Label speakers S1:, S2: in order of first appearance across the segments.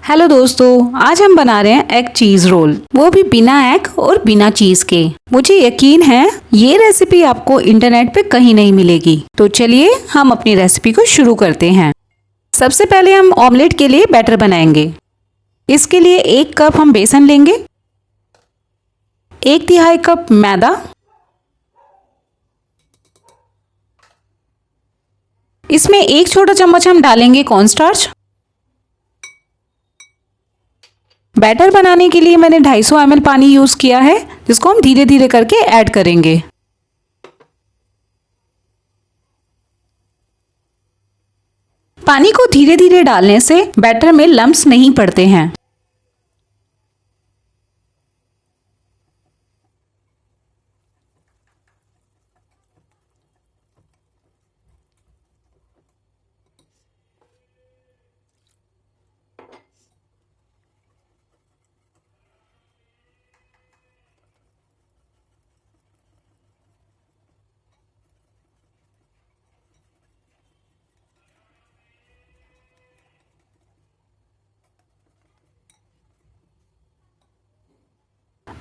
S1: Hello दोस्तों, आज हम बना रहे हैं एग चीज रोल, वो भी बिना एग और बिना चीज के। मुझे यकीन है ये रेसिपी आपको इंटरनेट पे कहीं नहीं मिलेगी। तो चलिए हम अपनी रेसिपी को शुरू करते हैं। सबसे पहले हम ऑमलेट के लिए बैटर बनाएंगे। इसके लिए 1 कप हम बेसन लेंगे, 1/3 कप मैदा, इसमें 1 छोटा चम्मच हम डालेंगे कॉर्नस्टार्च। बैटर बनाने के लिए मैंने 250 ml पानी यूज किया है, जिसको हम धीरे धीरे करके ऐड करेंगे। पानी को धीरे धीरे डालने से बैटर में लम्प्स नहीं पड़ते हैं।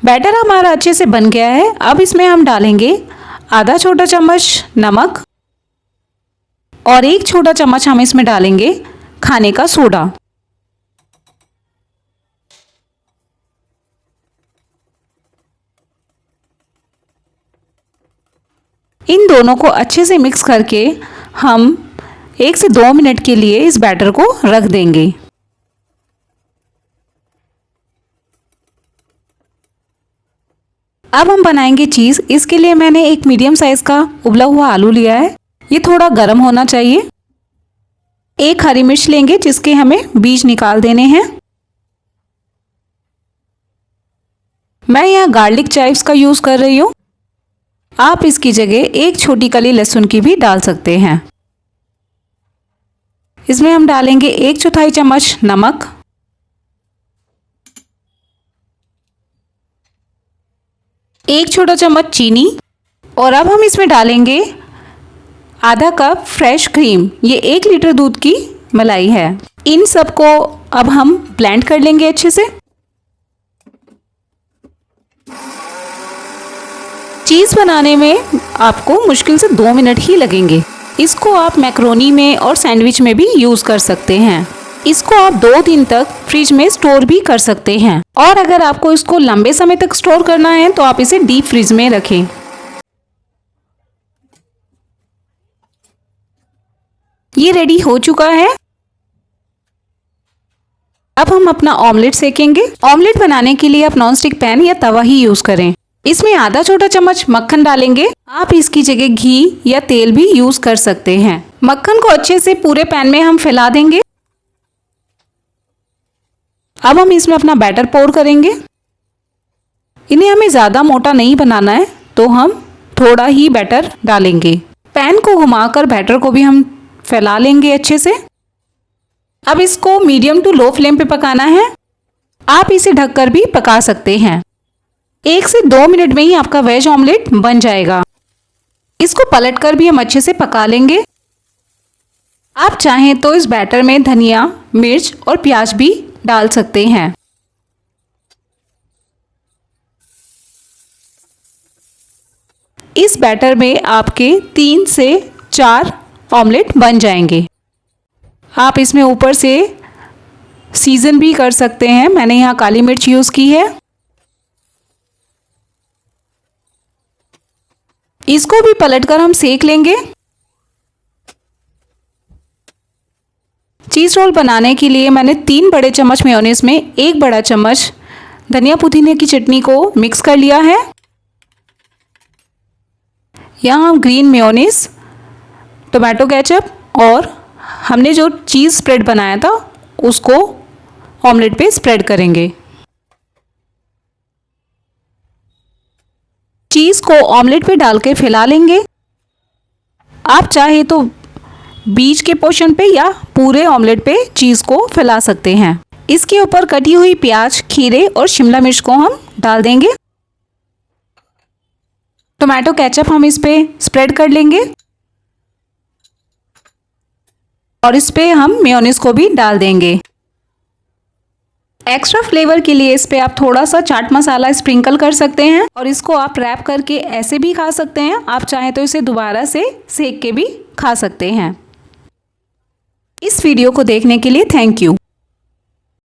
S1: बैटर हमारा अच्छे से बन गया है। अब इसमें हम डालेंगे आधा छोटा चम्मच नमक और 1 छोटा चम्मच हम इसमें डालेंगे खाने का सोडा। इन दोनों को अच्छे से मिक्स करके हम 1 से 2 मिनट के लिए इस बैटर को रख देंगे। अब हम बनाएंगे चीज़। इसके लिए मैंने एक मीडियम साइज का उबला हुआ आलू लिया है। ये थोड़ा गर्म होना चाहिए। 1 हरी मिर्च लेंगे, जिसके हमें बीज निकाल देने हैं। मैं यहाँ गार्लिक चाइव्स का यूज़ कर रही हूँ। आप इसकी जगह 1 छोटी कली लहसुन की भी डाल सकते हैं। इसमें हम डालेंगे 1/4 चम्मच नमक, 1 छोटा चम्मच चीनी और अब हम इसमें डालेंगे आधा कप फ्रेश क्रीम। ये 1 लीटर दूध की मलाई है। इन सबको अब हम ब्लेंड कर लेंगे अच्छे से। चीज़ बनाने में आपको मुश्किल से 2 मिनट ही लगेंगे। इसको आप मैक्रोनी में और सैंडविच में भी यूज़ कर सकते हैं। इसको आप 2 दिन तक फ्रिज में स्टोर भी कर सकते हैं, और अगर आपको इसको लंबे समय तक स्टोर करना है तो आप इसे डीप फ्रीज में रखें। ये रेडी हो चुका है। अब हम अपना ऑमलेट सेकेंगे। ऑमलेट बनाने के लिए आप नॉनस्टिक पैन या तवा ही यूज करें। इसमें आधा छोटा चम्मच मक्खन डालेंगे। आप इसकी जगह घी या तेल भी यूज कर सकते हैं। मक्खन को अच्छे से पूरे पैन में हम फैला देंगे। अब हम इसमें अपना बैटर पोर करेंगे। इन्हें हमें ज़्यादा मोटा नहीं बनाना है, तो हम थोड़ा ही बैटर डालेंगे। पैन को घुमाकर बैटर को भी हम फैला लेंगे अच्छे से। अब इसको मीडियम टू लो फ्लेम पे पकाना है। आप इसे ढककर भी पका सकते हैं। 1 से 2 मिनट में ही आपका वेज ऑमलेट बन जाएगा। इसको पलटकर भी हम अच्छे से पका लेंगे। आप चाहें तो इस बैटर में धनिया, मिर्च और प्याज भी डाल सकते हैं। इस बैटर में आपके 3 से 4 ऑमलेट बन जाएंगे। आप इसमें ऊपर से सीजन भी कर सकते हैं। मैंने यहाँ काली मिर्च यूज़ की है। इसको भी पलटकर हम सेक लेंगे। चीज़ रोल बनाने के लिए मैंने 3 बड़े चम्मच मेयोनीज में 1 बड़ा चम्मच धनिया पुदीने की चटनी को मिक्स कर लिया है। यहाँ हम ग्रीन मेयोनीज, टोमेटो केचप और हमने जो चीज़ स्प्रेड बनाया था उसको ऑमलेट पे स्प्रेड करेंगे। चीज़ को ऑमलेट पे डाल के फैला लेंगे। आप चाहे तो बीच के पोर्शन पे या पूरे ऑमलेट पे चीज़ को फैला सकते हैं। इसके ऊपर कटी हुई प्याज, खीरे और शिमला मिर्च को हम डाल देंगे। टोमेटो केचप हम इस पे स्प्रेड कर लेंगे और इस पे हम मेयोनीज को भी डाल देंगे। एक्स्ट्रा फ्लेवर के लिए इस पे आप थोड़ा सा चाट मसाला स्प्रिंकल कर सकते हैं और इसको आप रैप करके ऐसे भी खा सकते हैं। आप चाहें तो इसे दोबारा से सेक के भी खा सकते हैं। इस वीडियो को देखने के लिए थैंक यू।